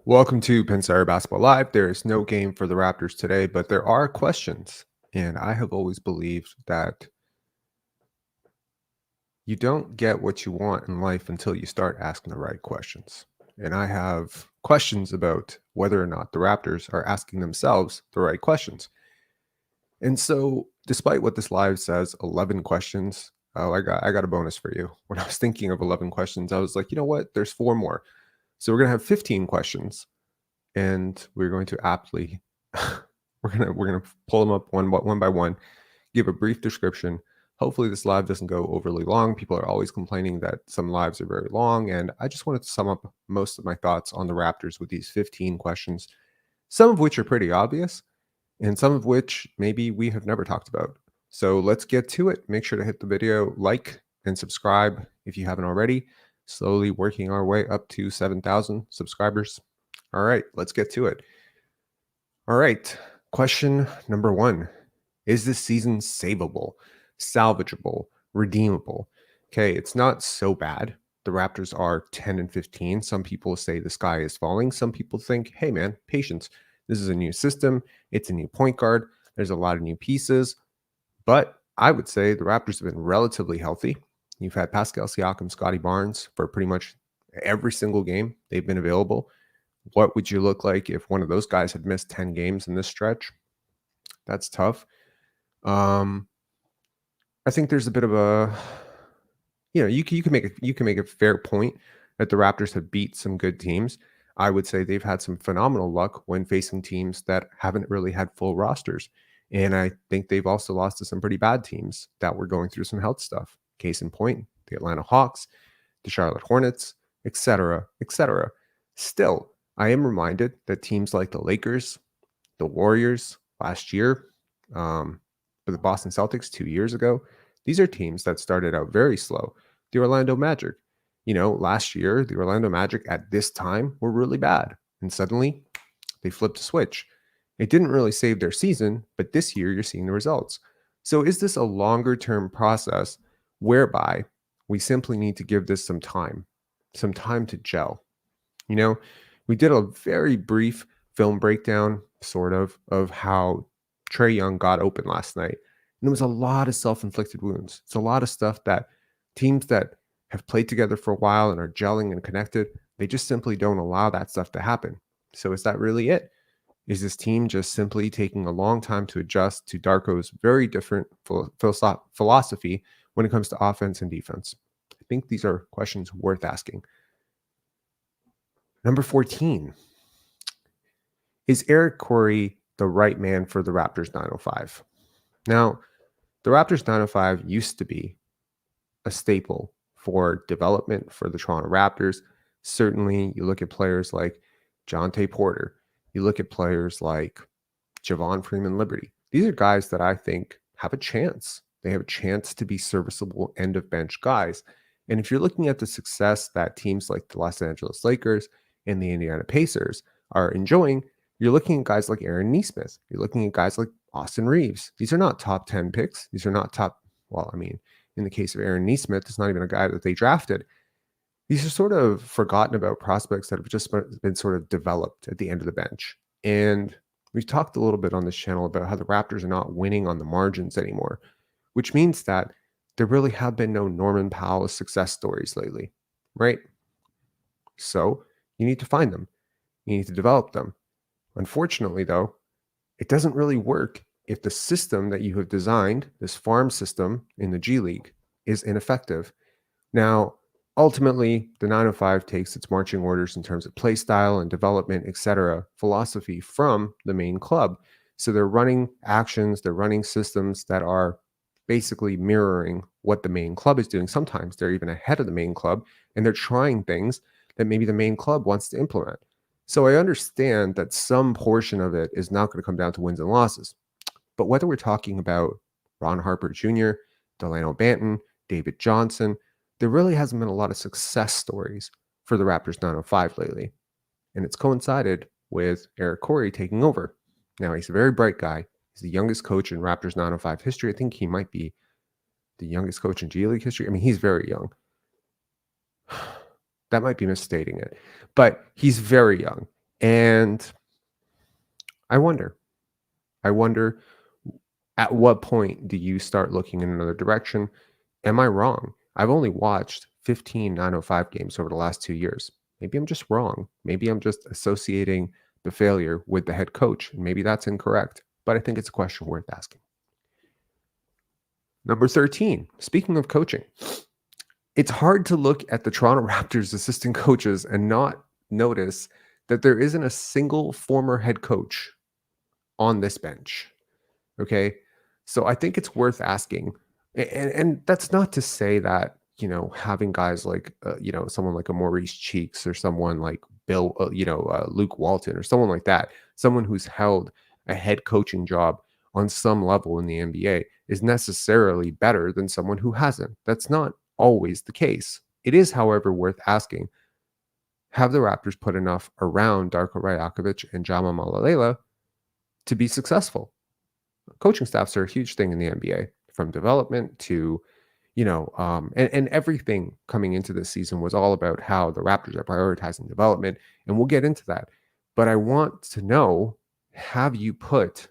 Welcome to Pensar Basketball Live. There is no game for the Raptors today, but there are questions. And I have always believed that you don't get what you want in life until you start asking the right questions. And I have questions about whether or not the Raptors are asking themselves the right questions. And so, despite what this live says, 11 questions. Oh, I got a bonus for you. When I was thinking of 11 questions, I was like, you know what? There's four more. So we're gonna have 15 questions, and we're going to aptly we're gonna pull them up one by one, give a brief description. Hopefully this live doesn't go overly long. People are always complaining that some lives are very long, and I just wanted to sum up most of my thoughts on the Raptors with these 15 questions, some of which are pretty obvious and some of which maybe we have never talked about. So let's get to it. Make sure to hit the video like and subscribe if you haven't already. Slowly working our way up to 7,000 subscribers. All right, let's get to it. All right, question number one. Is this season savable, salvageable, redeemable? Okay, it's not so bad. The Raptors are 10 and 15. Some people say the sky is falling. Some people think, hey man, patience. This is a new system. It's a new point guard. There's a lot of new pieces. But I would say the Raptors have been relatively healthy. You've had Pascal Siakam, Scottie Barnes for pretty much every single game they've been available. What would you look like if one of those guys had missed 10 games in this stretch? That's tough. I think there's a bit of a, you can make a fair point that the Raptors have beat some good teams. I would say they've had some phenomenal luck when facing teams that haven't really had full rosters. And I think they've also lost to some pretty bad teams that were going through some health stuff. Case in point, the Atlanta Hawks, the Charlotte Hornets, etc., etc. Still, I am reminded that teams like the Lakers, the Warriors last year, for the Boston Celtics 2 years ago, these are teams that started out very slow. The Orlando Magic, last year, the Orlando Magic at this time were really bad. And suddenly they flipped a switch. It didn't really save their season, but this year you're seeing the results. So is this a longer term process whereby we simply need to give this some time to gel? You know, we did a very brief film breakdown, sort of how Trey Young got open last night. And it was a lot of self inflicted wounds. It's a lot of stuff that teams that have played together for a while and are gelling and connected, they just simply don't allow that stuff to happen. So is that really it? Is this team just simply taking a long time to adjust to Darko's very different philosophy when it comes to offense and defense? I think these are questions worth asking. Number 14. Is Eric Corey the right man for the Raptors 905? Now, the Raptors 905 used to be a staple for development for the Toronto Raptors. Certainly, you look at players like Jonte Porter, you look at players like Javon Freeman Liberty. These are guys that I think have a chance. They have a chance to be serviceable end of bench guys. And if you're looking at the success that teams like the Los Angeles Lakers and the Indiana Pacers are enjoying, you're looking at guys like Aaron Nesmith. You're looking at guys like Austin Reeves. These are not top 10 picks. These are not in the case of Aaron Nesmith, it's not even a guy that they drafted. These are sort of forgotten about prospects that have just been sort of developed at the end of the bench. And we've talked a little bit on this channel about how the Raptors are not winning on the margins anymore, which means that there really have been no Norman Powell success stories lately, right? So you need to find them. You need to develop them. Unfortunately, though, it doesn't really work if the system that you have designed, this farm system in the G League, is ineffective. Now, ultimately, the 905 takes its marching orders in terms of play style and development, etc., philosophy from the main club. So they're running actions, they're running systems that are basically mirroring what the main club is doing. Sometimes they're even ahead of the main club, and they're trying things that maybe the main club wants to implement. So I understand that some portion of it is not going to come down to wins and losses. But whether we're talking about Ron Harper Jr., Delano Banton, David Johnson, there really hasn't been a lot of success stories for the Raptors 905 lately. And it's coincided with Eric Corey taking over. Now, he's a very bright guy. He's the youngest coach in Raptors 905 history. I think he might be the youngest coach in G League history. I mean, he's very young. That might be misstating it. But he's very young. And I wonder, I wonder at what point do you start looking in another direction? Am I wrong? I've only watched 15 905 games over the last 2 years. Maybe I'm just wrong. Maybe I'm just associating the failure with the head coach. And maybe that's incorrect, but I think it's a question worth asking. Number 13, speaking of coaching, it's hard to look at the Toronto Raptors assistant coaches and not notice that there isn't a single former head coach on this bench. Okay. So I think it's worth asking. And that's not to say that, having guys like, someone like a Maurice Cheeks or someone like Luke Walton or someone like that, someone who's held a head coaching job on some level in the NBA is necessarily better than someone who hasn't. That's not always the case. It is, however, worth asking, have the Raptors put enough around Darko Rajakovic and Jama Malalela to be successful? Coaching staffs are a huge thing in the NBA, from development to, and everything coming into this season was all about how the Raptors are prioritizing development. And we'll get into that. But I want to know, have you put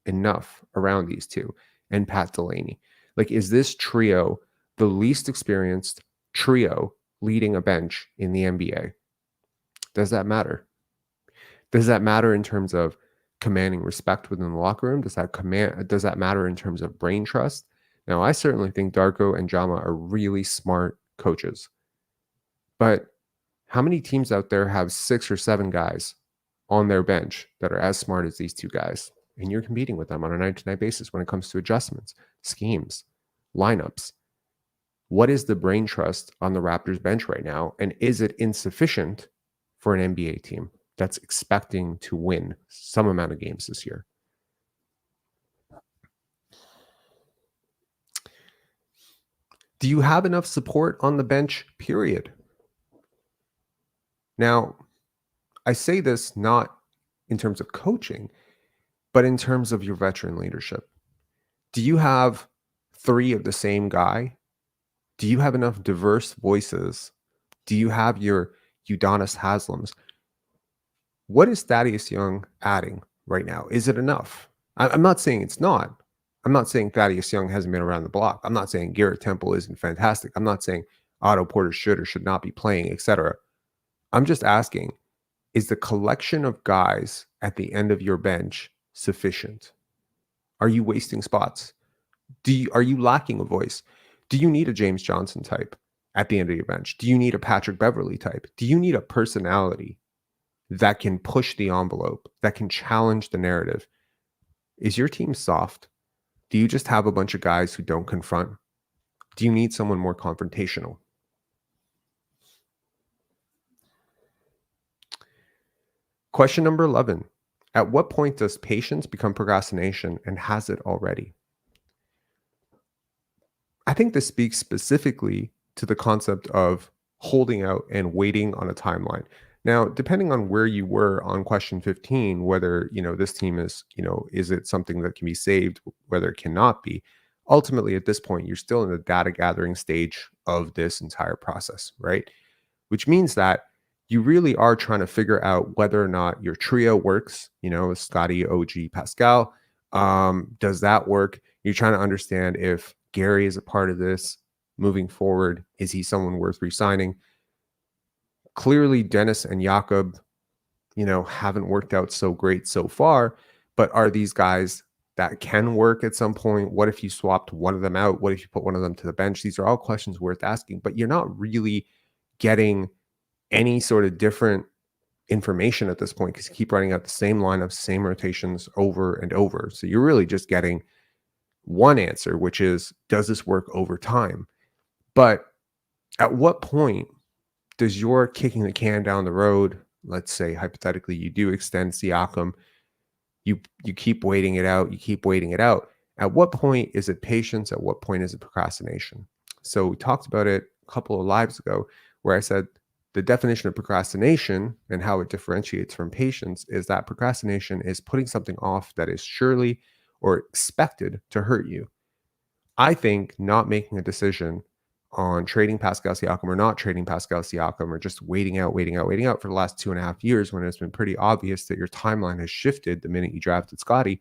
enough around these two and Pat Delaney? Like, is this trio the least experienced trio leading a bench in the NBA? Does that matter? Does that matter in terms of commanding respect within the locker room? Does that matter in terms of brain trust? Now, I certainly think Darko and Jama are really smart coaches. But how many teams out there have 6 or 7 guys on their bench that are as smart as these two guys? And you're competing with them on a night-to-night basis when it comes to adjustments, schemes, lineups. What is the brain trust on the Raptors bench right now? And is it insufficient for an NBA team that's expecting to win some amount of games this year? Do you have enough support on the bench, period? Now, I say this not in terms of coaching, but in terms of your veteran leadership. Do you have 3 of the same guy? Do you have enough diverse voices? Do you have your Udonis Haslams? What is Thaddeus Young adding right now? Is it enough? I'm not saying it's not. I'm not saying Thaddeus Young hasn't been around the block. I'm not saying Garrett Temple isn't fantastic. I'm not saying Otto Porter should or should not be playing, etc. I'm just asking, is the collection of guys at the end of your bench sufficient? Are you wasting spots? Are you lacking a voice? Do you need a James Johnson type at the end of your bench? Do you need a Patrick Beverley type? Do you need a personality that can push the envelope, that can challenge the narrative? Is your team soft? Do you just have a bunch of guys who don't confront? Do you need someone more confrontational? Question number 11. At what point does patience become procrastination, and has it already? I think this speaks specifically to the concept of holding out and waiting on a timeline. Now, depending on where you were on question 15, whether, this team is, is it something that can be saved, whether it cannot be, ultimately at this point, you're still in the data gathering stage of this entire process, right? Which means that you really are trying to figure out whether or not your trio works, Scottie, OG, Pascal. Does that work? You're trying to understand if Gary is a part of this moving forward. Is he someone worth re-signing? Clearly, Dennis and Jakob, haven't worked out so great so far, but are these guys that can work at some point? What if you swapped one of them out? What if you put one of them to the bench? These are all questions worth asking, but you're not really getting any sort of different information at this point because you keep running out the same lineups, same rotations over and over. So you're really just getting one answer, which is, does this work over time? But at what point does your kicking the can down the road, let's say hypothetically you do extend Siakam, you keep waiting it out, At what point is it patience? At what point is it procrastination? So we talked about it a couple of lives ago where I said the definition of procrastination and how it differentiates from patience is that procrastination is putting something off that is surely or expected to hurt you. I think not making a decision on trading Pascal Siakam or not trading Pascal Siakam, or just waiting out for the last 2.5 years, when it's been pretty obvious that your timeline has shifted the minute you drafted Scottie,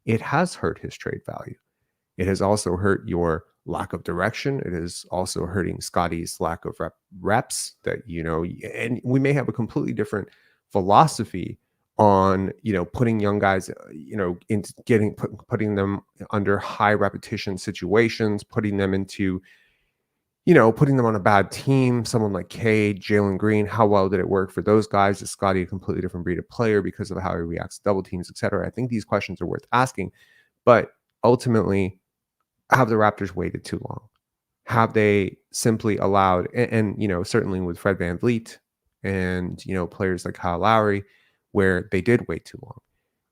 it has hurt his trade value. It has also hurt your lack of direction. It is also hurting Scottie's lack of reps that, and we may have a completely different philosophy on, putting young guys, into putting them under high repetition situations, putting them into, putting them on a bad team, someone like Cade, Jalen Green. How well did it work for those guys? Is Scottie a completely different breed of player because of how he reacts to double teams, etc.? I think these questions are worth asking, but ultimately, have the Raptors waited too long? Have they simply allowed, and certainly with Fred VanVleet and, players like Kyle Lowry, where they did wait too long?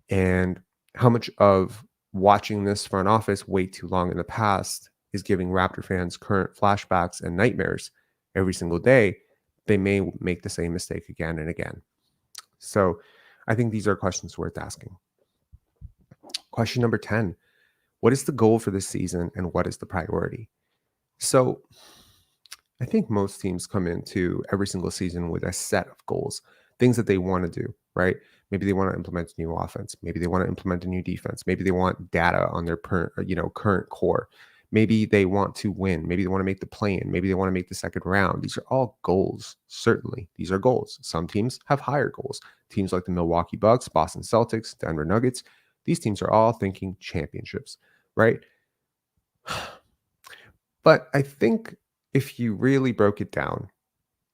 And how much of watching this front office wait too long in the past is giving Raptor fans current flashbacks and nightmares every single day? They may make the same mistake again and again. So I think these are questions worth asking. Question number 10. What is the goal for this season and what is the priority? So I think most teams come into every single season with a set of goals, things that they want to do, right? Maybe they want to implement a new offense. Maybe they want to implement a new defense. Maybe they want data on their current core. Maybe they want to win. Maybe they want to make the play-in. Maybe they want to make the second round. These are all goals. Certainly, these are goals. Some teams have higher goals. Teams like the Milwaukee Bucks, Boston Celtics, Denver Nuggets, these teams are all thinking championships, right? But I think if you really broke it down,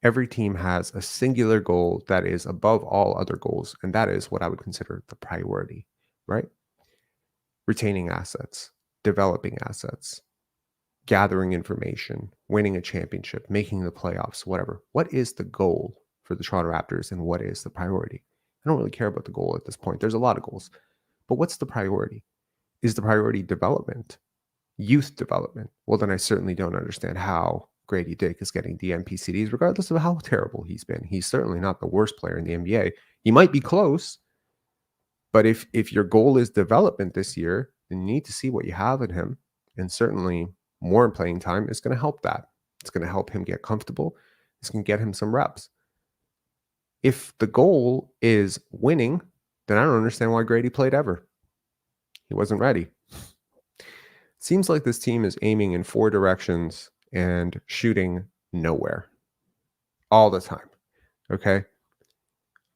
every team has a singular goal that is above all other goals, and that is what I would consider the priority, right? Retaining assets, developing assets, gathering information, winning a championship, making the playoffs, whatever. What is the goal for the Toronto Raptors and what is the priority? I don't really care about the goal at this point. There's a lot of goals, but what's the priority? Is the priority development? Youth development? Well, then I certainly don't understand how Grady Dick is getting DNP-CDs, regardless of how terrible he's been. He's certainly not the worst player in the NBA. He might be close, but if your goal is development this year, then you need to see what you have in him. And certainly more playing time is going to help that. It's going to help him get comfortable. It's going to get him some reps. If the goal is winning, then I don't understand why Grady played ever. He wasn't ready. Seems like this team is aiming in 4 directions and shooting nowhere all the time. Okay.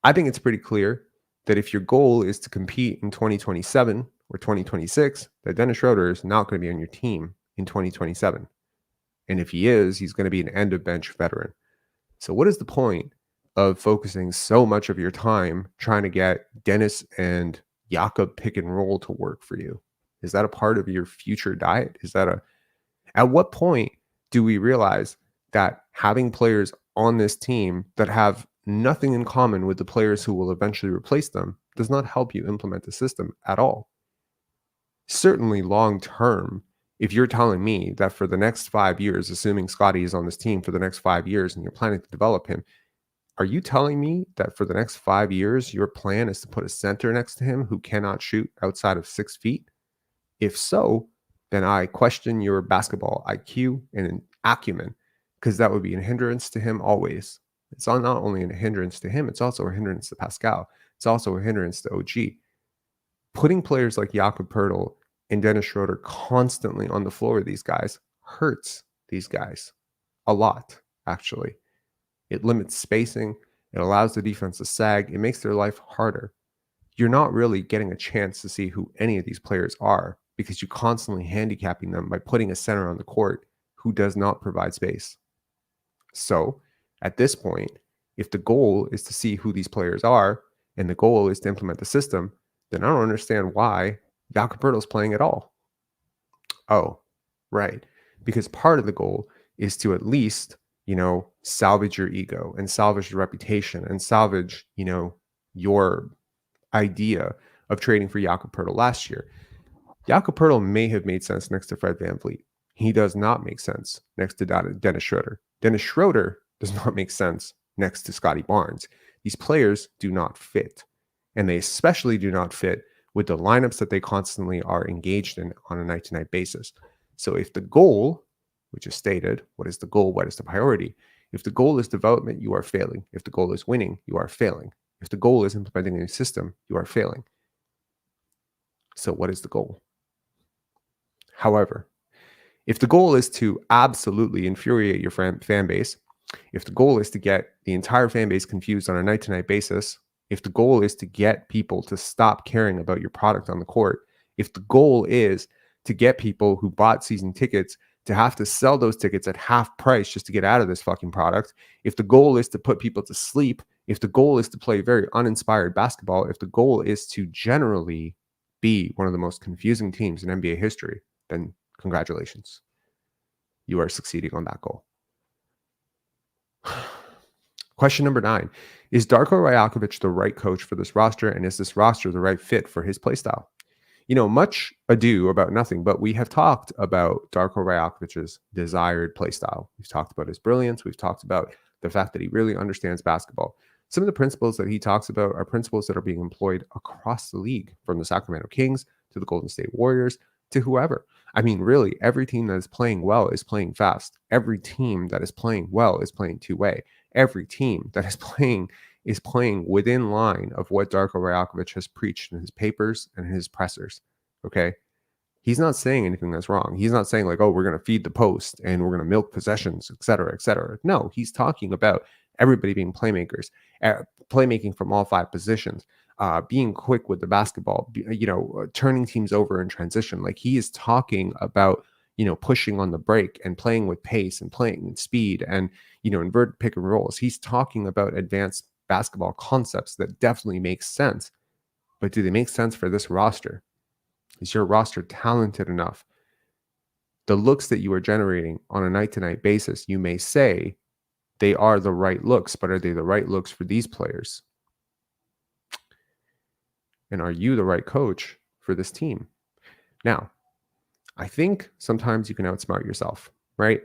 I think it's pretty clear that if your goal is to compete in 2027 or 2026, that Dennis Schroder is not going to be on your team in 2027. And if he is, he's going to be an end of bench veteran. So what is the point of focusing so much of your time trying to get Dennis and Jakob pick and roll to work for you? Is that a part of your future diet? At what point do we realize that having players on this team that have nothing in common with the players who will eventually replace them does not help you implement the system at all? Certainly long term, if you're telling me that for the next 5 years, assuming Scottie is on this team for the next 5 years and you're planning to develop him, are you telling me that for the next 5 years, your plan is to put a center next to him who cannot shoot outside of 6 feet? If so, then I question your basketball IQ and acumen, because that would be a hindrance to him always. It's not only a hindrance to him, it's also a hindrance to Pascal. It's also a hindrance to OG. Putting players like Jakob Poeltl and Dennis Schroder constantly on the floor with these guys hurts these guys a lot, actually. It limits spacing. It allows the defense to sag. It makes their life harder. You're not really getting a chance to see who any of these players are because you're constantly handicapping them by putting a center on the court who does not provide space. So at this point, if the goal is to see who these players are and the goal is to implement the system, then I don't understand why Jakob Poeltl is playing at all. Oh, right. Because part of the goal is to at least, salvage your ego and salvage your reputation and salvage, your idea of trading for Jakob Poeltl last year. Jakob Poeltl may have made sense next to Fred VanVleet. He does not make sense next to Dennis Schroder. Dennis Schroder does not make sense next to Scottie Barnes. These players do not fit, and they especially do not fit with the lineups that they constantly are engaged in on a night-to-night basis. So if the goal, which is stated. What is the goal? What is the priority? If the goal is development, you are failing. If the goal is winning, you are failing. If the goal is implementing a new system, you are failing. So what is the goal? However, if the goal is to absolutely infuriate your fan base, if the goal is to get the entire fan base confused on a night-to-night basis, if the goal is to get people to stop caring about your product on the court, if the goal is to get people who bought season tickets to have to sell those tickets at half price just to get out of this fucking product, if the goal is to put people to sleep, if the goal is to play very uninspired basketball, if the goal is to generally be one of the most confusing teams in NBA history, then congratulations. You are succeeding on that goal. Question number 9. Is Darko Rajakovic the right coach for this roster? And is this roster the right fit for his playstyle? Much ado about nothing, but we have talked about Darko Rajakovic's desired playstyle. We've talked about his brilliance. We've talked about the fact that he really understands basketball. Some of the principles that he talks about are principles that are being employed across the league, from the Sacramento Kings to the Golden State Warriors to whoever. I mean, really, every team that is playing well is playing fast. Every team that is playing well is playing two-way. Every team that is playing within line of what Darko Rajakovic has preached in his papers and his pressers. Okay. He's not saying anything that's wrong. He's not saying like, oh, we're going to feed the post and we're going to milk possessions, et cetera, et cetera. No, he's talking about everybody being playmakers, playmaking from all 5 positions, being quick with the basketball, turning teams over in transition. Like, he is talking about, pushing on the break and playing with pace and playing with speed and, inverted pick and rolls. He's talking about advanced basketball concepts that definitely make sense. But do they make sense for this roster? Is your roster talented enough? The looks that you are generating on a night-to-night basis, you may say they are the right looks, but are they the right looks for these players? And are you the right coach for this team? Now, I think sometimes you can outsmart yourself, right?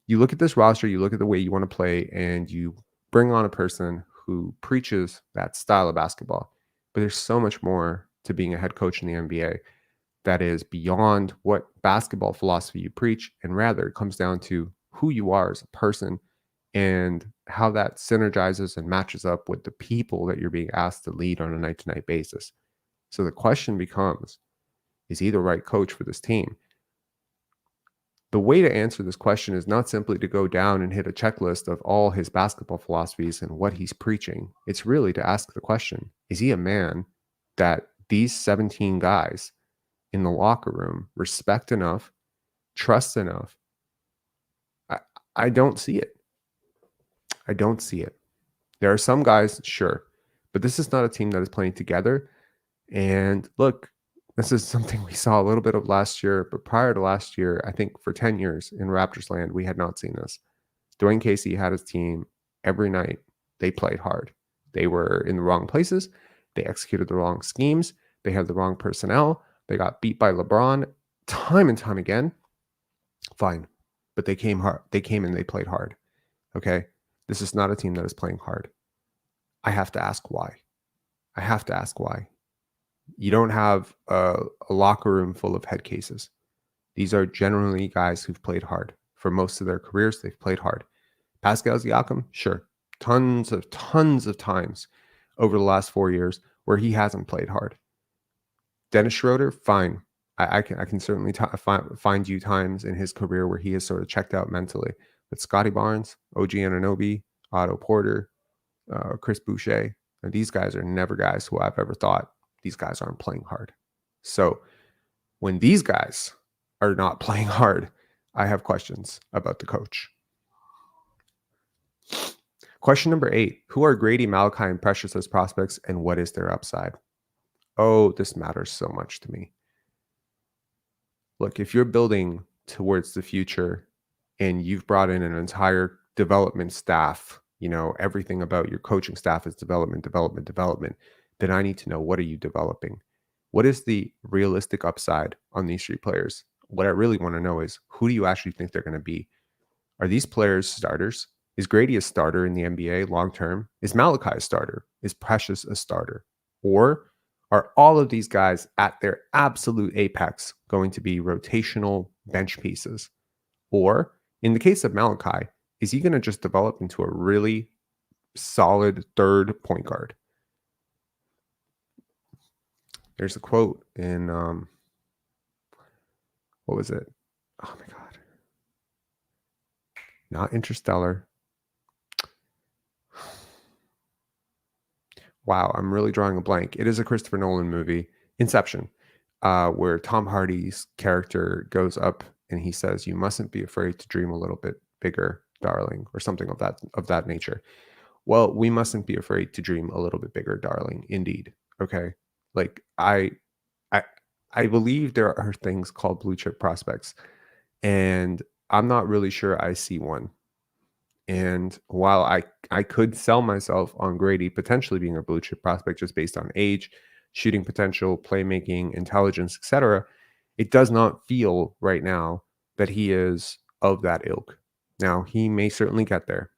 You look at this roster, you look at the way you want to play, and you bring on a person who preaches that style of basketball. But there's so much more to being a head coach in the NBA that is beyond what basketball philosophy you preach, and rather it comes down to who you are as a person and how that synergizes and matches up with the people that you're being asked to lead on a night-to-night basis. So the question becomes, is he the right coach for this team? The way to answer this question is not simply to go down and hit a checklist of all his basketball philosophies and what he's preaching. It's really to ask the question, is he a man that these 17 guys in the locker room respect enough, trust enough? I don't see it. I don't see it. There are some guys, sure, but this is not a team that is playing together. And look, this is something we saw a little bit of last year, but prior to last year, I think for 10 years in Raptors land, we had not seen this. Dwayne Casey had his team every night. They played hard. They were in the wrong places. They executed the wrong schemes. They had the wrong personnel. They got beat by LeBron time and time again. Fine. But they came hard. They came and they played hard. Okay. This is not a team that is playing hard. I have to ask why. I have to ask why. You don't have a locker room full of head cases. These are generally guys who've played hard. For most of their careers, they've played hard. Pascal Siakam, sure. Tons of times over the last 4 years where he hasn't played hard. Dennis Schroder, fine. I can certainly find you times in his career where he has sort of checked out mentally. But Scottie Barnes, OG Anunoby, Otto Porter, Chris Boucher, and these guys are never guys who I've ever thought these guys aren't playing hard. So when these guys are not playing hard, I have questions about the coach. Question number 8. Who are Grady, Malachi, and Precious as prospects, and what is their upside? Oh, this matters so much to me. Look, if you're building towards the future and you've brought in an entire development staff, everything about your coaching staff is development, then I need to know, what are you developing? What is the realistic upside on these 3 players? What I really want to know is, who do you actually think they're going to be? Are these players starters? Is Grady a starter in the NBA long term? Is Malachi a starter? Is Precious a starter? Or are all of these guys at their absolute apex going to be rotational bench pieces? Or In the case of Malachi, is he going to just develop into a really solid third point guard? There's a quote in what was it? Oh my God. Not Interstellar. Wow, I'm really drawing a blank. It is a Christopher Nolan movie, Inception, where Tom Hardy's character goes up and he says, "You mustn't be afraid to dream a little bit bigger, darling," or something of that nature. Well, we mustn't be afraid to dream a little bit bigger, darling. Indeed. Okay. Like I I believe there are things called blue chip prospects, and I'm not really sure I see one. And while I could sell myself on Grady potentially being a blue chip prospect just based on age, shooting potential, playmaking, intelligence, etc., it does not feel right now that he is of that ilk. Now, he may certainly get there,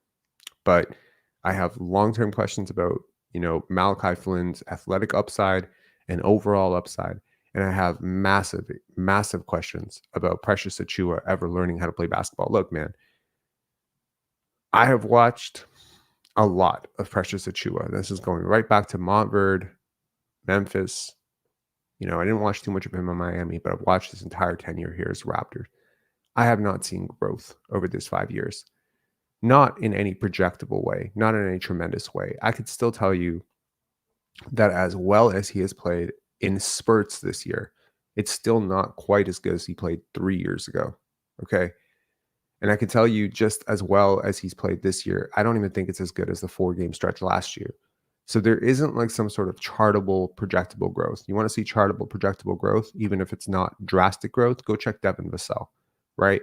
but I have long-term questions about, Malachi Flynn's athletic upside and overall upside. And I have massive, massive questions about Precious Achiuwa ever learning how to play basketball. Look, man, I have watched a lot of Precious Achiuwa. This is going right back to Montverde, Memphis. I didn't watch too much of him in Miami, but I've watched his entire tenure here as Raptors. I have not seen growth over this 5 years. Not in any projectable way, not in any tremendous way. I could still tell you that as well as he has played in spurts this year, it's still not quite as good as he played 3 years ago. Okay. And I can tell you just as well as he's played this year, I don't even think it's as good as the 4-game stretch last year. So there isn't like some sort of chartable, projectable growth. You want to see chartable, projectable growth, even if it's not drastic growth, go check Devin Vassell, right?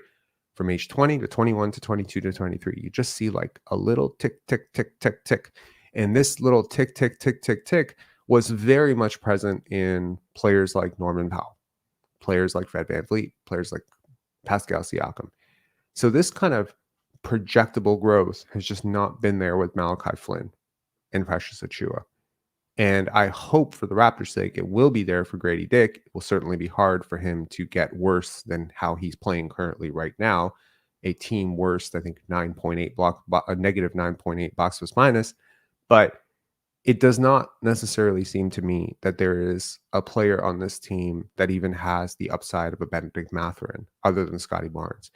From age 20 to 21 to 22 to 23, you just see like a little tick, tick, tick, tick, tick. And this little tick, tick, tick, tick, tick was very much present in players like Norman Powell, players like Fred VanVleet, players like Pascal Siakam. So this kind of projectable growth has just not been there with Malachi Flynn and Precious Achiuwa. And I hope for the Raptors' sake, it will be there for Grady Dick. It will certainly be hard for him to get worse than how he's playing currently right now. A team worst, I think, 9.8 a negative 9.8 box plus minus. But it does not necessarily seem to me that there is a player on this team that even has the upside of a Benedict Mathurin other than Scottie Barnes.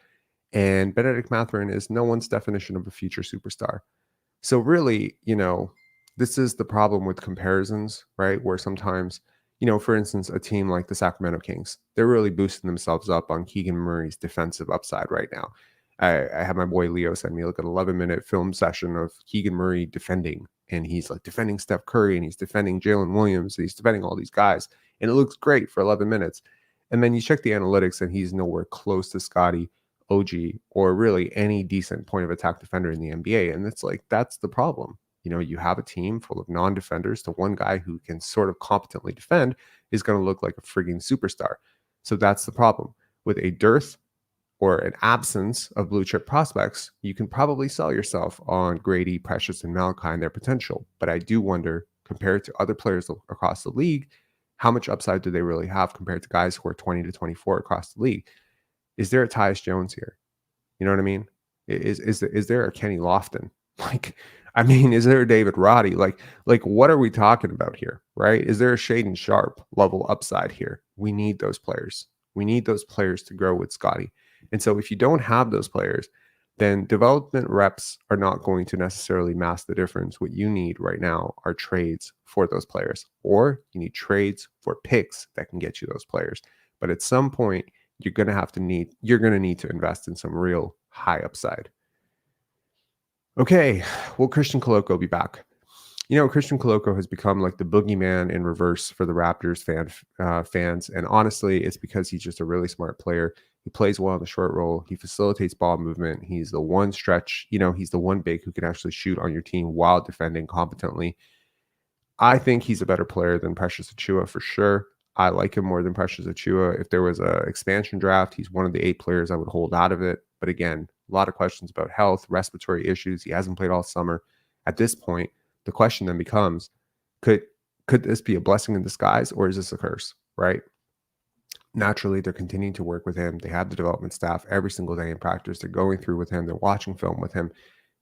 And Benedict Mathurin is no one's definition of a future superstar. So really, this is the problem with comparisons, right? Where sometimes, for instance, a team like the Sacramento Kings, they're really boosting themselves up on Keegan Murray's defensive upside right now. I had my boy Leo send me like an 11-minute film session of Keegan Murray defending, and he's like defending Steph Curry, and he's defending Jalen Williams, and he's defending all these guys, and it looks great for 11 minutes. And then you check the analytics, and he's nowhere close to Scottie, OG, or really any decent point of attack defender in the NBA. And it's like, that's the problem. You have a team full of non-defenders. The one guy who can sort of competently defend is going to look like a frigging superstar. So that's the problem. With a dearth or an absence of blue chip prospects, you can probably sell yourself on Grady, Precious, and Malachi and their potential. But I do wonder, compared to other players across the league, how much upside do they really have compared to guys who are 20 to 24 across the league? Is there a Tyus Jones here? You know what I mean? Is there a Kenny Lofton? Is there a David Roddy? Like what are we talking about here, right? Is there a Shaedon Sharpe level upside here? We need those players. We need those players to grow with Scottie. And so if you don't have those players, then development reps are not going to necessarily mask the difference. What you need right now are trades for those players, or you need trades for picks that can get you those players. But at some point, you're going to need to invest in some real high upside. Okay, will Christian Koloko be back? Christian Koloko has become like the boogeyman in reverse for the Raptors fans. And honestly, it's because he's just a really smart player. He plays well on the short roll. He facilitates ball movement. He's the one stretch, he's the one big who can actually shoot on your team while defending competently. I think he's a better player than Precious Achiuwa for sure. I like him more than Precious Achiuwa. If there was an expansion draft, he's one of the 8 players I would hold out of it. But again, a lot of questions about health, respiratory issues. He hasn't played all summer. At this point, the question then becomes, could this be a blessing in disguise, or is this a curse, right? Naturally, they're continuing to work with him. They have the development staff every single day in practice. They're going through with him. They're watching film with him.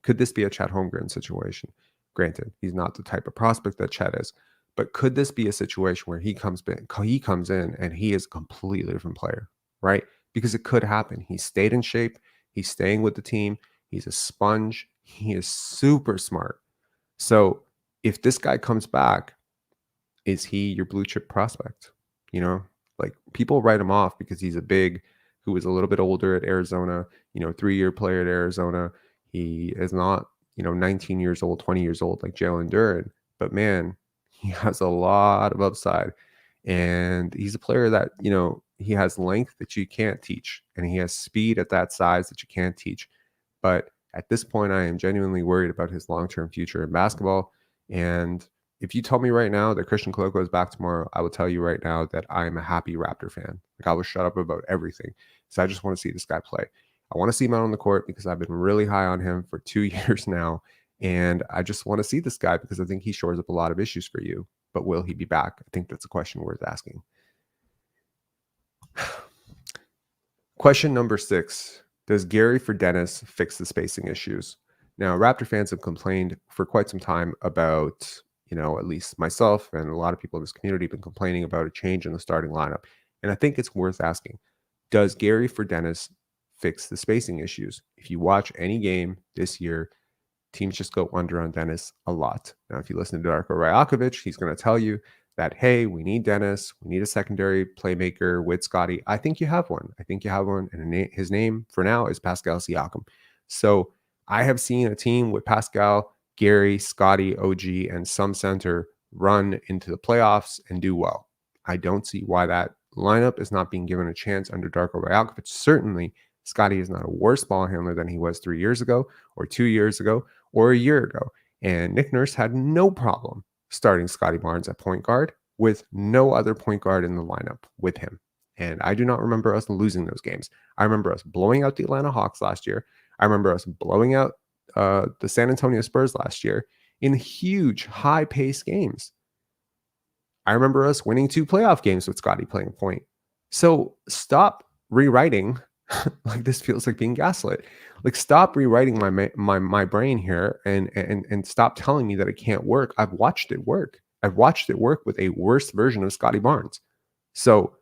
Could this be a Chet Holmgren situation? Granted, he's not the type of prospect that Chet is, but could this be a situation where he comes in and he is a completely different player, right? Because it could happen. He stayed in shape. He's staying with the team. He's a sponge. He is super smart. So if this guy comes back, is he your blue chip prospect? You know, like people write him off because he's a big who is a little bit older at Arizona, 3-year player at Arizona. He is not, 19 years old, 20 years old like Jalen Duren, but man, he has a lot of upside. And he's a player that, he has length that you can't teach, and he has speed at that size that you can't teach. But at this point, I am genuinely worried about his long-term future in basketball. And if you tell me right now that Christian Koloko is back tomorrow, I will tell you right now that I am a happy Raptor fan. Like, I will shut up about everything. So I just want to see this guy play. I want to see him out on the court because I've been really high on him for 2 years now. And I just want to see this guy because I think he shores up a lot of issues for you. But will he be back? I think that's a question worth asking. Question number 6. Does Gary for Dennis fix the spacing issues? Now, Raptor fans have complained for quite some time about, at least myself and a lot of people in this community have been complaining about a change in the starting lineup. And I think it's worth asking, does Gary for Dennis fix the spacing issues? If you watch any game this year, teams just go under on Dennis a lot. Now, if you listen to Darko Rajakovic, he's going to tell you that, hey, we need Dennis. We need a secondary playmaker with Scottie. I think you have one. And his name for now is Pascal Siakam. So I have seen a team with Pascal, Gary, Scottie, OG, and some center run into the playoffs and do well. I don't see why that lineup is not being given a chance under Darko Rajakovic. Certainly, Scottie is not a worse ball handler than he was 3 years ago or 2 years ago or a year ago. And Nick Nurse had no problem starting Scottie Barnes at point guard with no other point guard in the lineup with him. And I do not remember us losing those games. I remember us blowing out the Atlanta Hawks last year. I remember us blowing out the San Antonio Spurs last year in huge, high-paced games. I remember us winning 2 playoff games with Scottie playing point. So stop rewriting. Like, this feels like being gaslit. Like, stop rewriting my brain here and stop telling me that it can't work. I've watched it work. I've watched it work with a worse version of Scottie Barnes. So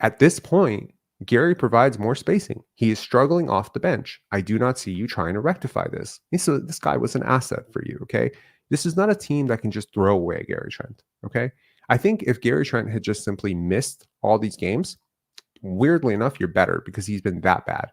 at this point, Gary provides more spacing. He is struggling off the bench. I do not see you trying to rectify this. So this guy was an asset for you, okay? This is not a team that can just throw away Gary Trent, okay? I think if Gary Trent had just simply missed all these games, weirdly enough, you're better because he's been that bad.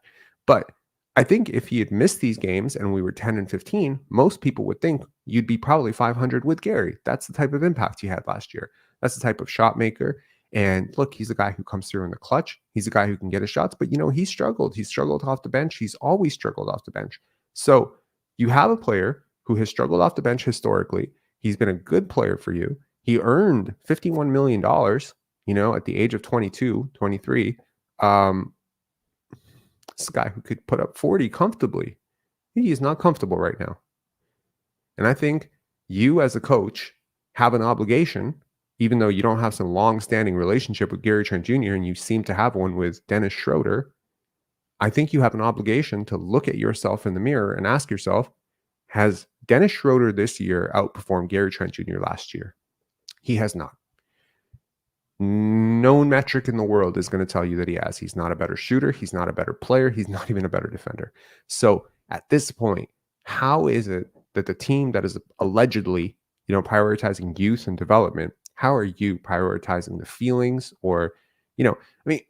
But I think if he had missed these games and we were 10 and 15, most people would think you'd be probably 500 with Gary. That's the type of impact he had last year. That's the type of shot maker. And look, he's a guy who comes through in the clutch. He's a guy who can get his shots, but he struggled. He struggled off the bench. He's always struggled off the bench. So you have a player who has struggled off the bench historically. He's been a good player for you. He earned $51 million, at the age of 22, 23. This guy who could put up 40 comfortably. He is not comfortable right now. And I think you as a coach have an obligation, even though you don't have some long-standing relationship with Gary Trent Jr. and you seem to have one with Dennis Schroder, I think you have an obligation to look at yourself in the mirror and ask yourself, has Dennis Schroder this year outperformed Gary Trent Jr. last year? He has not. No metric in the world is going to tell you that he has. He's not a better shooter. He's not a better player. He's not even a better defender. So at this point, how is it that the team that is allegedly, prioritizing youth and development, how are you prioritizing the feelings or,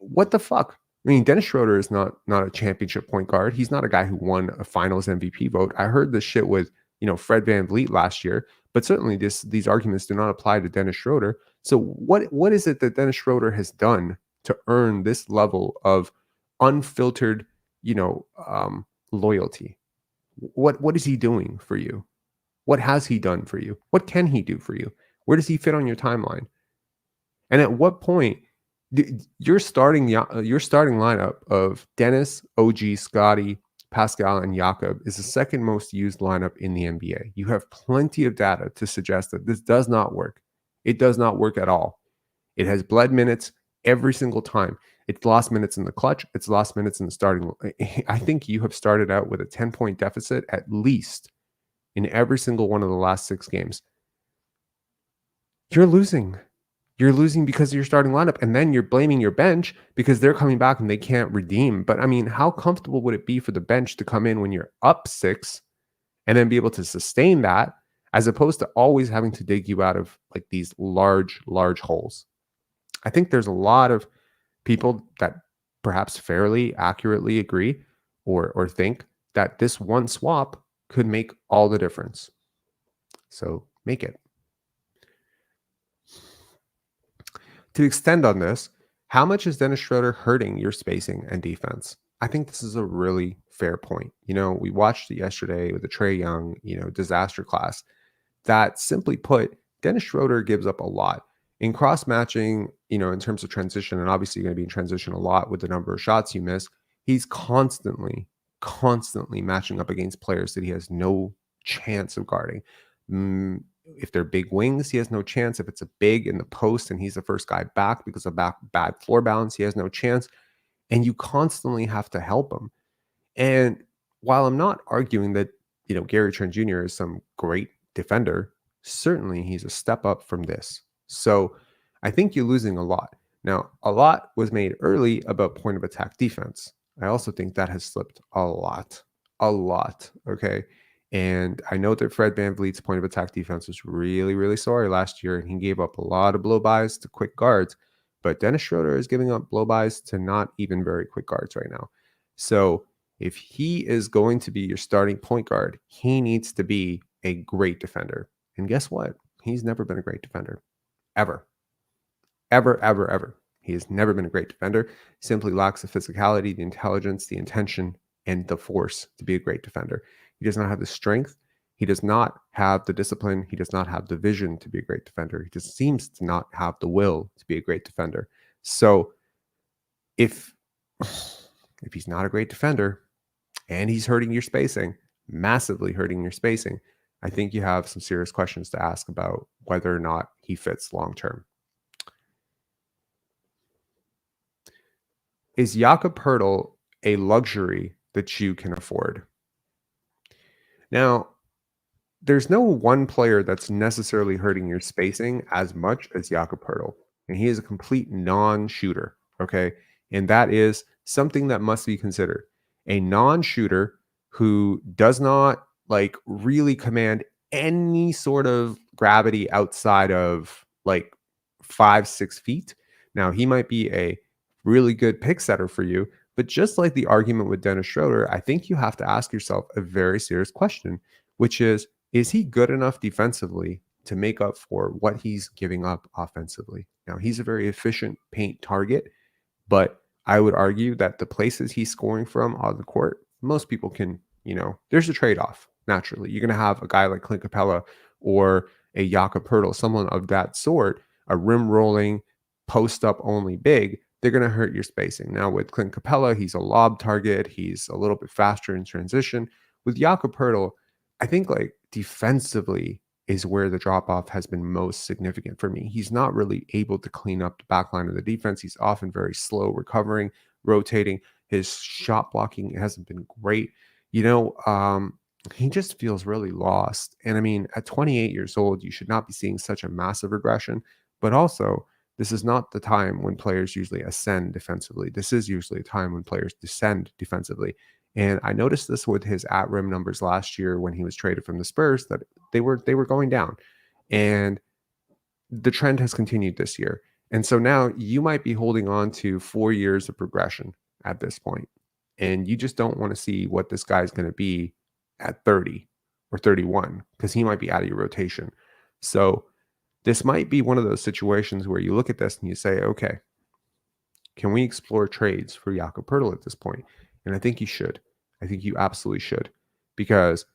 what the fuck? Dennis Schroder is not a championship point guard. He's not a guy who won a finals MVP vote. I heard this shit with, Fred VanVleet last year, but certainly these arguments do not apply to Dennis Schroder. So what is it that Dennis Schroder has done to earn this level of unfiltered, loyalty? What is he doing for you? What has he done for you? What can he do for you? Where does he fit on your timeline? And at what point your starting lineup of Dennis, OG, Scottie, Pascal, and Jakob is the second most used lineup in the NBA. You have plenty of data to suggest that this does not work. It does not work at all. It has bled minutes every single time. It's lost minutes in the clutch. It's lost minutes in the starting. I think you have started out with a 10-point deficit at least in every single one of the last 6 games. You're losing. You're losing because of your starting lineup, and then you're blaming your bench because they're coming back and they can't redeem. But I mean, how comfortable would it be for the bench to come in when you're up 6 and then be able to sustain that, as opposed to always having to dig you out of like these large holes? I think there's a lot of people that perhaps fairly accurately agree or think that this one swap could make all the difference. So make it. To extend on this, how much is Dennis Schroder hurting your spacing and defense? I think this is a really fair point. We watched it yesterday with the Trae Young, disaster class. That simply put, Dennis Schroder gives up a lot. In cross matching, in terms of transition, and obviously you're going to be in transition a lot with the number of shots you miss, he's constantly matching up against players that he has no chance of guarding. If they're big wings, he has no chance. If it's a big in the post and he's the first guy back because of bad floor balance, he has no chance. And you constantly have to help him. And while I'm not arguing that, Gary Trent Jr. is some great defender, certainly he's a step up from this. So I think you're losing a lot. Now, a lot was made early about point of attack defense. I also think that has slipped a lot. Okay. And I know that Fred VanVleet's point of attack defense was really, really sorry last year, and he gave up a lot of blow-bys to quick guards. But Dennis Schroder is giving up blow-bys to not even very quick guards right now. So if he is going to be your starting point guard, he needs to be a great defender. And guess what? He's never been a great defender. Ever. He has never been a great defender. He simply lacks the physicality, the intelligence, the intention, and the force to be a great defender. He does not have the strength. He does not have the discipline. He does not have the vision to be a great defender. He just seems to not have the will to be a great defender. So if he's not a great defender and he's hurting your spacing, massively hurting your spacing, I think you have some serious questions to ask about whether or not he fits long-term. Is Jakob Poeltl a luxury that you can afford? Now, there's no one player that's necessarily hurting your spacing as much as Jakob Poeltl, and he is a complete non-shooter, okay? And that is something that must be considered. A non-shooter who does not really command any sort of gravity outside of 5-6 feet. Now, he might be a really good pick setter for you, but just like the argument with Dennis Schroder, I think you have to ask yourself a very serious question, which is he good enough defensively to make up for what he's giving up offensively? Now, he's a very efficient paint target, but I would argue that the places he's scoring from on the court, most people can, there's a trade-off. Naturally, you're going to have a guy like Clint Capella or a Jakob Poeltl, someone of that sort, a rim rolling, post up only big. They're going to hurt your spacing. Now, with Clint Capella, he's a lob target. He's a little bit faster in transition. With Jakob Poeltl, I think defensively is where the drop-off has been most significant for me. He's not really able to clean up the back line of the defense. He's often very slow recovering, rotating. His shot blocking hasn't been great. He just feels really lost. And I mean, at 28 years old, you should not be seeing such a massive regression. But also, this is not the time when players usually ascend defensively. This is usually a time when players descend defensively. And I noticed this with his at-rim numbers last year when he was traded from the Spurs, that they were going down. And the trend has continued this year. And so now you might be holding on to 4 years of progression at this point. And you just don't want to see what this guy's going to be at 30 or 31, because he might be out of your rotation. So this might be one of those situations where you look at this and you say, okay, can we explore trades for Jakob Poeltl at this point? And I think you should. I think you absolutely should. Because,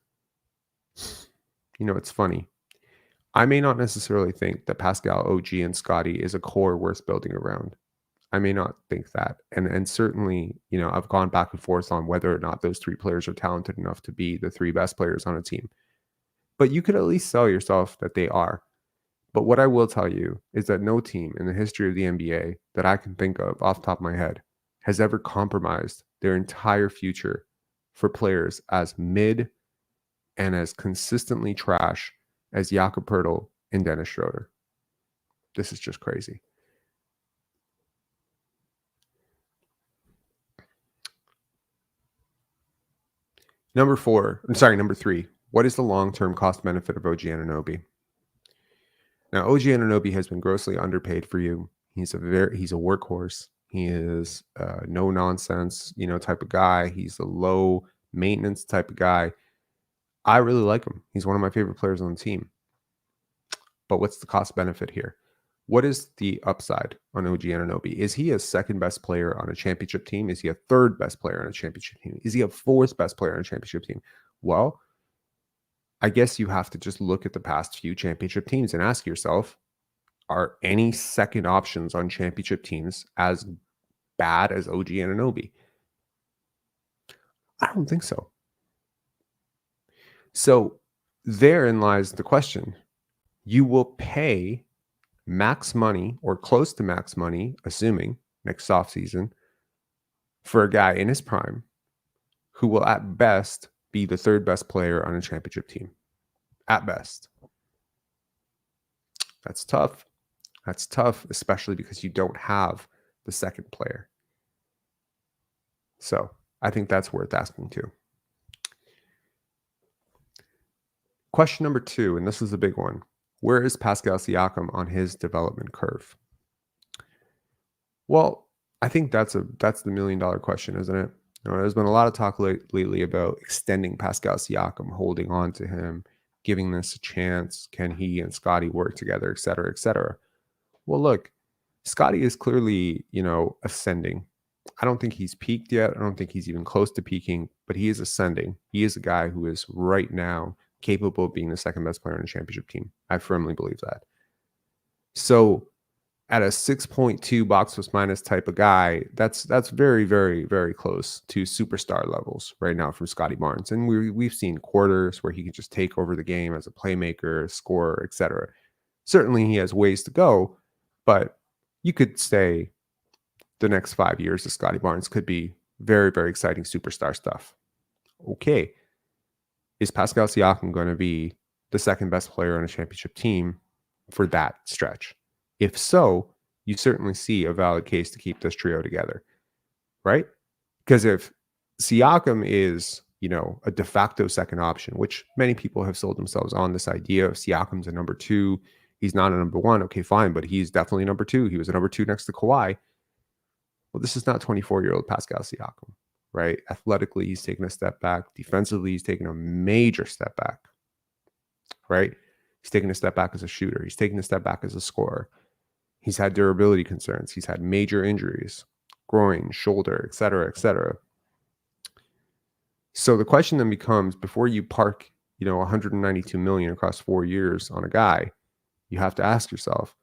it's funny. I may not necessarily think that Pascal, OG, and Scottie is a core worth building around. I may not think that. And certainly, I've gone back and forth on whether or not those 3 players are talented enough to be the 3 best players on a team. But you could at least sell yourself that they are. But what I will tell you is that no team in the history of the NBA that I can think of off the top of my head has ever compromised their entire future for players as mid and as consistently trash as Jakob Poeltl and Dennis Schroder. This is just crazy. Number 3. What is the long-term cost benefit of OG Anunoby? Now, OG Anunoby has been grossly underpaid for you. He's a workhorse. He is no nonsense, type of guy. He's a low maintenance type of guy. I really like him. He's one of my favorite players on the team. But what's the cost benefit here? What is the upside on OG Anunoby? Is he a second best player on a championship team? Is he a third best player on a championship team? Is he a fourth best player on a championship team? Well, I guess you have to just look at the past few championship teams and ask yourself, are any second options on championship teams as bad as OG Anunoby? I don't think so. So therein lies the question. You will pay max money or close to max money, assuming next offseason, for a guy in his prime who will at best be the third best player on a championship team. At best. That's tough. That's tough, especially because you don't have the second player. So I think that's worth asking too. Question number 2, and this is a big one. Where is Pascal Siakam on his development curve? Well, I think that's the $1 million question, isn't it? There's been a lot of talk lately about extending Pascal Siakam, holding on to him, giving this a chance. Can he and Scottie work together, et cetera, et cetera? Well, look, Scottie is clearly, ascending. I don't think he's peaked yet. I don't think he's even close to peaking, but he is ascending. He is a guy who is right now capable of being the second best player on a championship team. I firmly believe that. So at a 6.2 box plus minus type of guy, that's very, very, very close to superstar levels right now from Scottie Barnes. And we've seen quarters where he can just take over the game as a playmaker, scorer, etc. Certainly he has ways to go, but you could say the next 5 years of Scottie Barnes could be very, very exciting superstar stuff. Okay. Is Pascal Siakam going to be the second best player on a championship team for that stretch? If so, you certainly see a valid case to keep this trio together, right? Because if Siakam is, a de facto second option, which many people have sold themselves on this idea of Siakam's a number 2, he's not a number 1. Okay, fine, but he's definitely number 2. He was a number 2 next to Kawhi. Well, this is not 24-year-old Pascal Siakam, right? Athletically, he's taken a step back. Defensively, he's taken a major step back, right? He's taken a step back as a shooter. He's taken a step back as a scorer. He's had durability concerns. He's had major injuries, groin, shoulder, et cetera, et cetera. So the question then becomes, before you park, $192 million across 4 years on a guy, you have to ask yourself,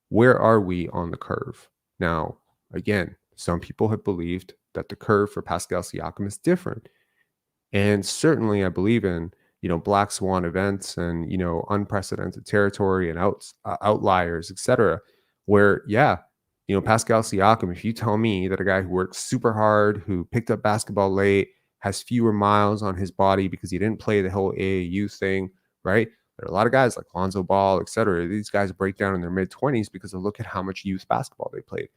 where are we on the curve? Now, again, some people have believed that the curve for Pascal Siakam is different. And certainly I believe in, black swan events and, unprecedented territory and outliers, et cetera, where, Pascal Siakam, if you tell me that a guy who worked super hard, who picked up basketball late, has fewer miles on his body because he didn't play the whole AAU thing, right? There are a lot of guys like Lonzo Ball, et cetera. These guys break down in their mid-20s because they look at how much youth basketball they played.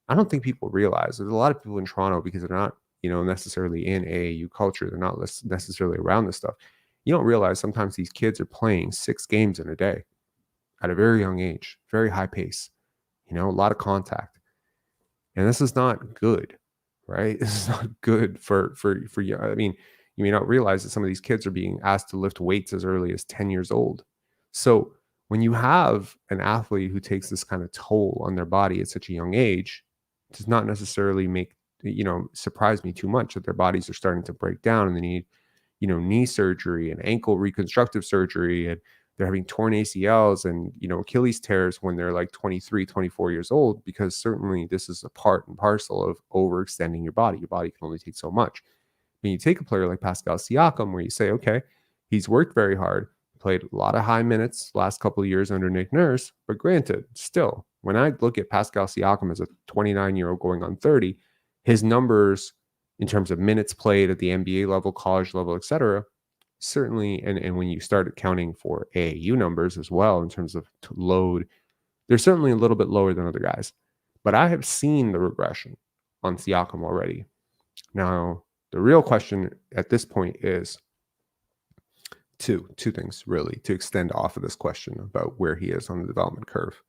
I don't think people realize there's a lot of people in Toronto because they're not, necessarily in AAU culture. They're not necessarily around this stuff. You don't realize sometimes these kids are playing 6 games in a day at a very young age, very high pace, a lot of contact. And this is not good, right? This is not good for you. I mean, you may not realize that some of these kids are being asked to lift weights as early as 10 years old. So when you have an athlete who takes this kind of toll on their body at such a young age, it does not necessarily make, surprise me too much that their bodies are starting to break down and they need, knee surgery and ankle reconstructive surgery, and they're having torn ACLs and, Achilles tears when they're like 23, 24 years old, because certainly this is a part and parcel of overextending your body. Your body can only take so much. When you take a player like Pascal Siakam, where you say, okay, he's worked very hard, played a lot of high minutes last couple of years under Nick Nurse, but granted, still, when I look at Pascal Siakam as a 29-year-old going on 30, his numbers in terms of minutes played at the NBA level, college level, etc., certainly, and when you start counting for AAU numbers as well in terms of load, they're certainly a little bit lower than other guys. But I have seen the regression on Siakam already. Now, the real question at this point is two things, really, to extend off of this question about where he is on the development curve.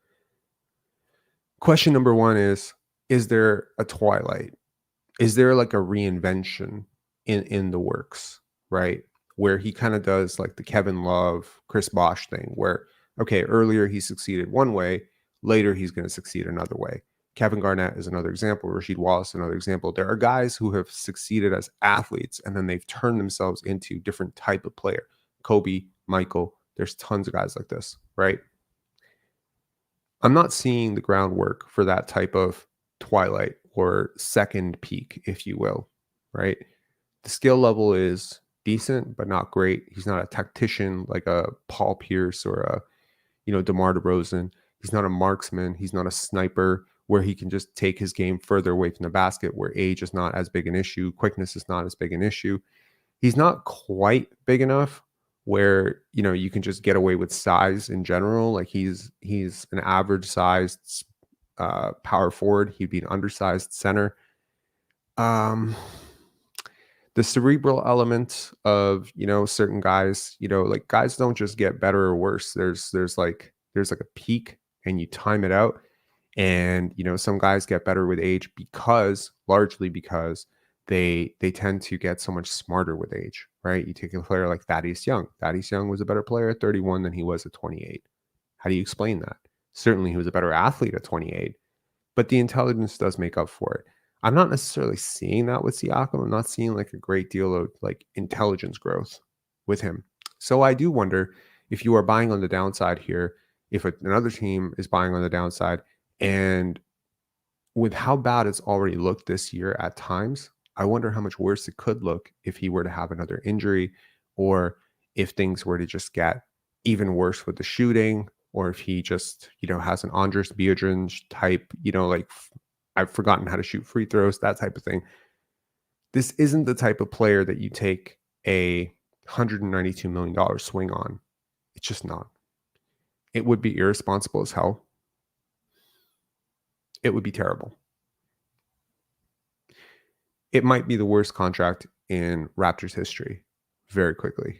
Question number one is there a twilight? Is there like a reinvention in the works, right? Where he kind of does like the Kevin Love, Chris Bosh thing, where, okay, earlier he succeeded one way, later he's going to succeed another way. Kevin Garnett is another example. Rasheed Wallace, another example. There are guys who have succeeded as athletes, and then they've turned themselves into different type of player. Kobe, Michael, there's tons of guys like this, right? I'm not seeing the groundwork for that type of twilight or second peak, if you will, right? The skill level is decent, but not great. He's not a tactician like a Paul Pierce or a, DeMar DeRozan. He's not a marksman. He's not a sniper where he can just take his game further away from the basket, where age is not as big an issue. Quickness is not as big an issue. He's not quite big enough where, you can just get away with size in general. Like he's an average sized power forward. He'd be an undersized center. The cerebral element of, certain guys, like guys don't just get better or worse. There's like a peak and you time it out. And, some guys get better with age largely because they tend to get so much smarter with age, right? You take a player like Thaddeus Young. Thaddeus Young was a better player at 31 than he was at 28. How do you explain that? Certainly he was a better athlete at 28, but the intelligence does make up for it. I'm not necessarily seeing that with Siakam. I'm not seeing like a great deal of like intelligence growth with him. So I do wonder if you are buying on the downside here, if another team is buying on the downside, and with how bad it's already looked this year at times, I wonder how much worse it could look if he were to have another injury, or if things were to just get even worse with the shooting, or if he just, has an Andres Biedrins type, like I've forgotten how to shoot free throws, that type of thing. This isn't the type of player that you take a $192 million swing on. It's just not. It would be irresponsible as hell. It would be terrible. It might be the worst contract in Raptors history very quickly.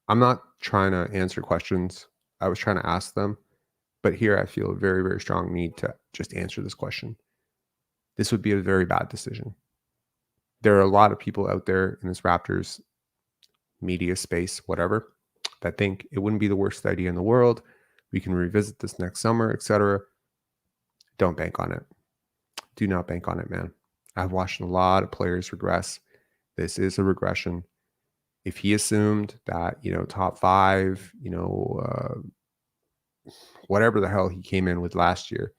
I'm not trying to answer questions. I was trying to ask them, but here I feel a very, very strong need to just answer this question. This would be a very bad decision. There are a lot of people out there in this Raptors media space, whatever, that think it wouldn't be the worst idea in the world. We can revisit this next summer, etc. Don't bank on it. Do not bank on it, man. I've watched a lot of players regress. This is a regression. If he assumed that, top five, whatever the hell he came in with last year,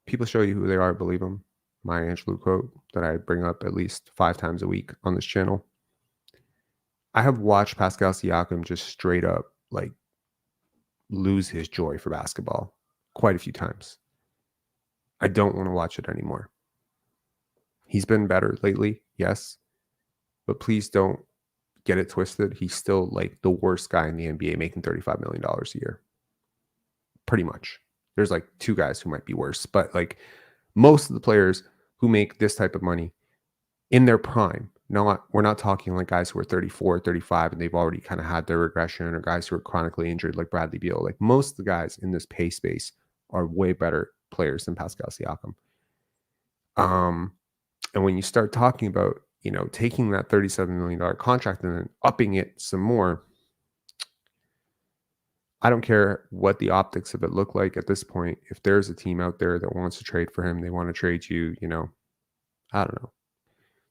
people show you who they are, believe them. Maya Angelou quote that I bring up at least 5 times a week on this channel. I have watched Pascal Siakam just straight up like lose his joy for basketball quite a few times. I don't want to watch it anymore. He's been better lately, yes, but please don't get it twisted. He's still like the worst guy in the NBA making $35 million a year. Pretty much. There's like 2 guys who might be worse, but like most of the players who make this type of money in their prime, we're not talking like guys who are 34, 35, and they've already kind of had their regression, or guys who are chronically injured like Bradley Beal. Like most of the guys in this pay space are way better players than Pascal Siakam. And when you start talking about, taking that $37 million contract and then upping it some more, I don't care what the optics of it look like at this point. If there's a team out there that wants to trade for him, they want to trade you, I don't know,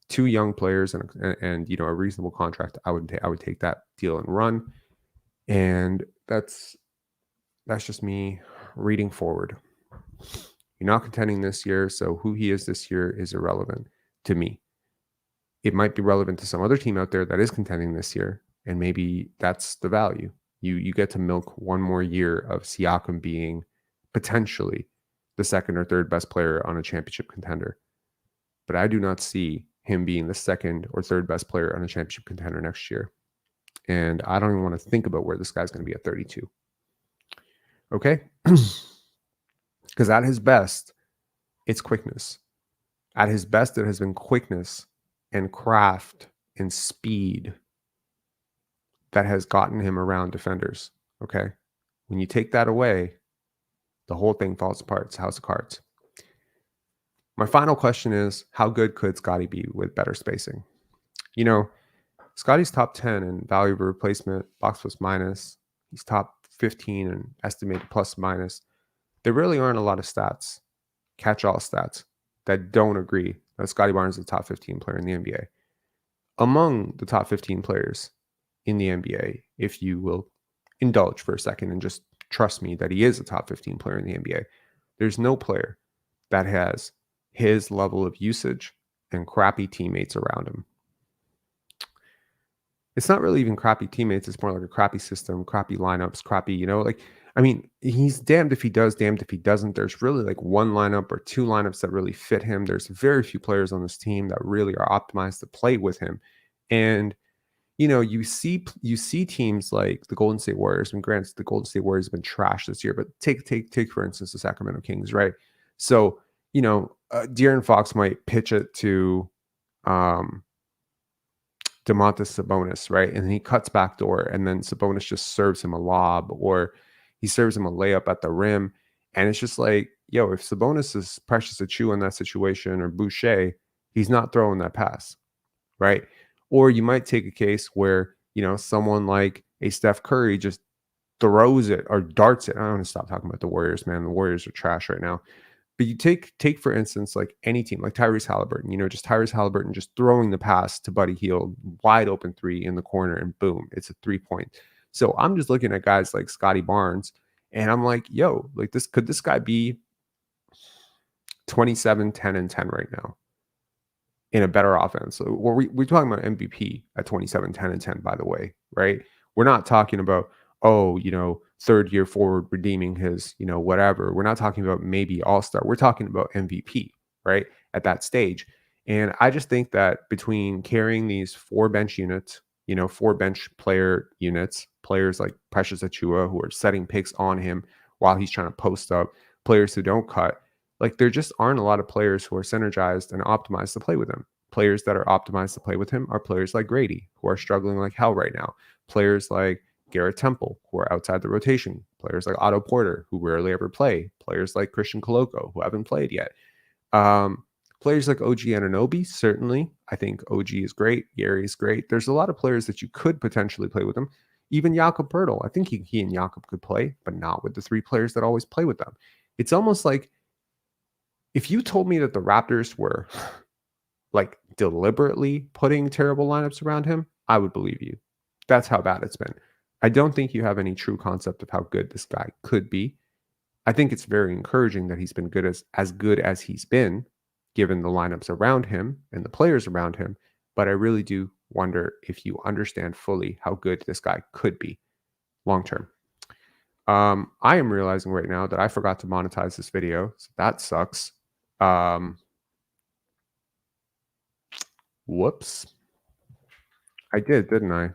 2 young players and a reasonable contract, I would take that deal and run. And that's just me reading forward. You're not contending this year, so who he is this year is irrelevant to me. it might be relevant to some other team out there that is contending this year, and maybe that's the value. You get to milk one more year of Siakam being potentially the second or third best player on a championship contender. But I do not see him being the second or third best player on a championship contender next year. And I don't even want to think about where this guy's going to be at 32. Okay? Because at his best, it's quickness. At his best, it has been quickness and craft and speed that has gotten him around defenders. Okay? When you take that away, the whole thing falls apart. It's a house of cards. My final question is, how good could Scottie be with better spacing? You know, Scottie's top 10 in value of replacement, box plus minus. He's top 15 in estimated plus minus. There really aren't a lot of stats, catch-all stats, that don't agree that Scottie Barnes is the top 15 player in the NBA. Among the top 15 players in the NBA, if you will indulge for a second and just trust me that he is a top 15 player in the NBA, there's no player that has his level of usage and crappy teammates around him. It's not really even crappy teammates. It's more like a crappy system, crappy lineups, crappy, I mean, he's damned if he does, damned if he doesn't. There's really like one lineup or two lineups that really fit him. There's very few players on this team that really are optimized to play with him. And, you see teams like the Golden State Warriors, and granted, the Golden State Warriors have been trashed this year, but take for instance, the Sacramento Kings, right? So, De'Aaron Fox might pitch it to, Domantas Sabonis, right? And he cuts backdoor, and then Sabonis just serves him a lob, or he serves him a layup at the rim. And it's just like, yo, if Sabonis is Precious Achiuwa in that situation, or Boucher, he's not throwing that pass, right? Or you might take a case where, someone like a Steph Curry just throws it or darts it. I don't want to stop talking about the Warriors, man. The Warriors are trash right now. But you take for instance, like any team, like Tyrese Halliburton, just Tyrese Halliburton just throwing the pass to Buddy Hield, wide open three in the corner, and boom, it's a 3-point. So I'm just looking at guys like Scottie Barnes, and I'm like, yo, like could this guy be 27, 10, and 10 right now in a better offense? So we're talking about MVP at 27, 10, and 10, by the way, right? We're not talking about, third year forward redeeming his, whatever. We're not talking about maybe all-star. We're talking about MVP, right? At that stage. And I just think that between carrying these 4 bench units, 4 bench player units, players like Precious Achiuwa who are setting picks on him while he's trying to post up, players who don't cut, like there just aren't a lot of players who are synergized and optimized to play with him. Players that are optimized to play with him are players like Grady, who are struggling like hell right now. Players like Garrett Temple, who are outside the rotation. Players like Otto Porter, who rarely ever play. Players like Christian Koloko, who haven't played yet. Players like OG Anunoby, certainly. I think OG is great. Gary is great. There's a lot of players that you could potentially play with them. Even Jakob Poeltl. I think he and Jakob could play, but not with the 3 players that always play with them. It's almost like if you told me that the Raptors were like deliberately putting terrible lineups around him, I would believe you. That's how bad it's been. I don't think you have any true concept of how good this guy could be. I think it's very encouraging that he's been as good as he's been, given the lineups around him and the players around him. But I really do wonder if you understand fully how good this guy could be long term. I am realizing right now that I forgot to monetize this video, so that sucks. Whoops. I did, didn't I?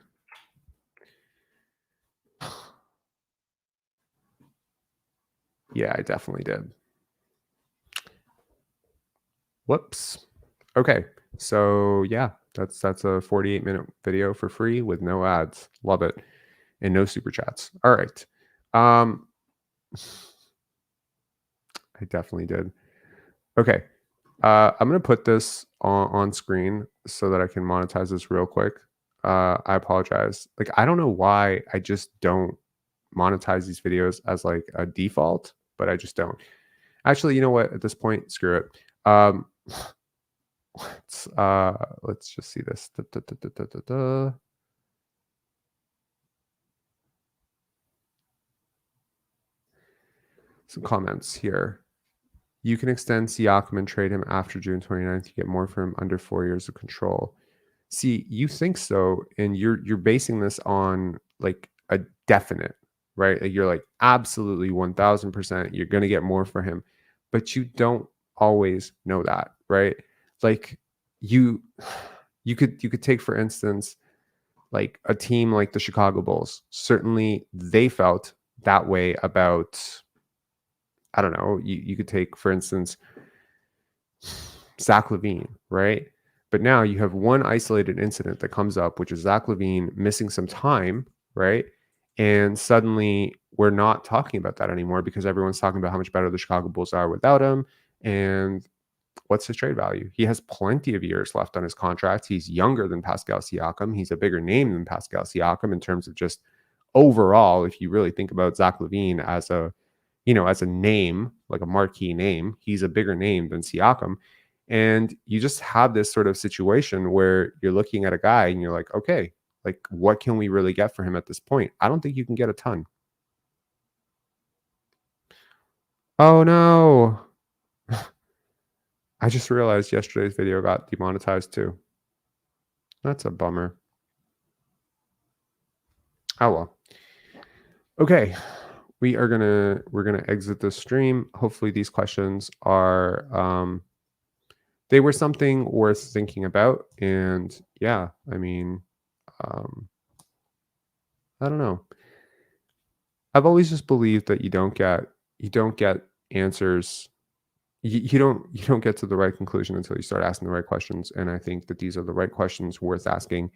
Yeah, I definitely did. Whoops. Okay. So yeah, that's a 48-minute video for free with no ads. Love it. And no super chats. All right. I definitely did. Okay. I'm going to put this on screen so that I can monetize this real quick. I apologize. Like, I don't know why I just don't monetize these videos as like a default, but I just don't. Actually, you know what? At this point, screw it. Let's just see this. Some comments here. You can extend Siakam and trade him after June 29th. You get more for him under 4 years of control. See, you think so, and you're basing this on like a definite, right? Like you're like absolutely 1000% you're gonna get more for him, but you don't always know that, right? Like you you could take for instance like a team like the Chicago Bulls. Certainly they felt that way about, I don't know, you could take for instance Zach LaVine, right? But now you have one isolated incident that comes up, which is Zach LaVine missing some time, right? And suddenly we're not talking about that anymore because everyone's talking about how much better the Chicago Bulls are without him. And what's his trade value? He has plenty of years left on his contract. He's younger than Pascal Siakam. He's a bigger name than Pascal Siakam in terms of just overall, if you really think about Zach LaVine as a, as a name, like a marquee name, he's a bigger name than Siakam. And you just have this sort of situation where you're looking at a guy and you're like, okay, like what can we really get for him at this point? I don't think you can get a ton. Oh no. I just realized yesterday's video got demonetized too. That's a bummer. Oh well. Okay. We're gonna exit the stream. Hopefully these questions are they were something worth thinking about. And yeah, I mean, I don't know. I've always just believed that you don't get answers. You don't get to the right conclusion until you start asking the right questions. And I think that these are the right questions worth asking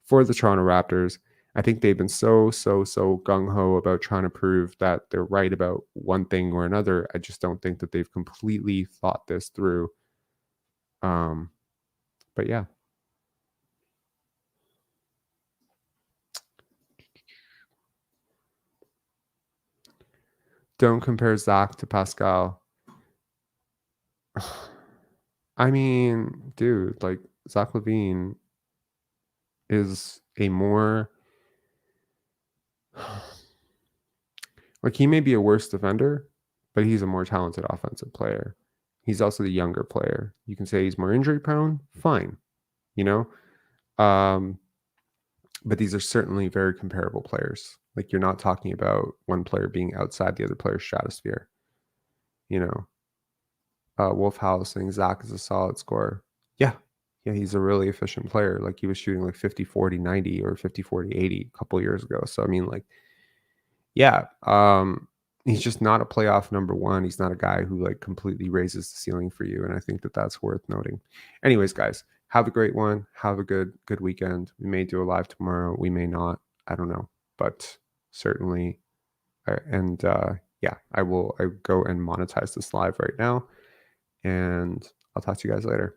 for the Toronto Raptors. I think they've been so gung ho about trying to prove that they're right about one thing or another. I just don't think that they've completely thought this through. But yeah. Don't compare Zach to Pascal. I mean, dude, like Zach LaVine is a more like he may be a worse defender, but he's a more talented offensive player. He's also the younger player. You can say he's more injury prone, fine, you know? But these are certainly very comparable players. Like you're not talking about one player being outside the other player's stratosphere. You know, Wolf House saying Zach is a solid scorer. Yeah. Yeah, he's a really efficient player. Like he was shooting like 50, 40, 90 or 50, 40, 80 a couple years ago. So I mean, like, yeah, he's just not a playoff number one. He's not a guy who like completely raises the ceiling for you. And I think that that's worth noting. Anyways, guys, have a great one. Have a good weekend. We may do a live tomorrow. We may not. I don't know, but certainly. Yeah, I go and monetize this live right now. And I'll talk to you guys later.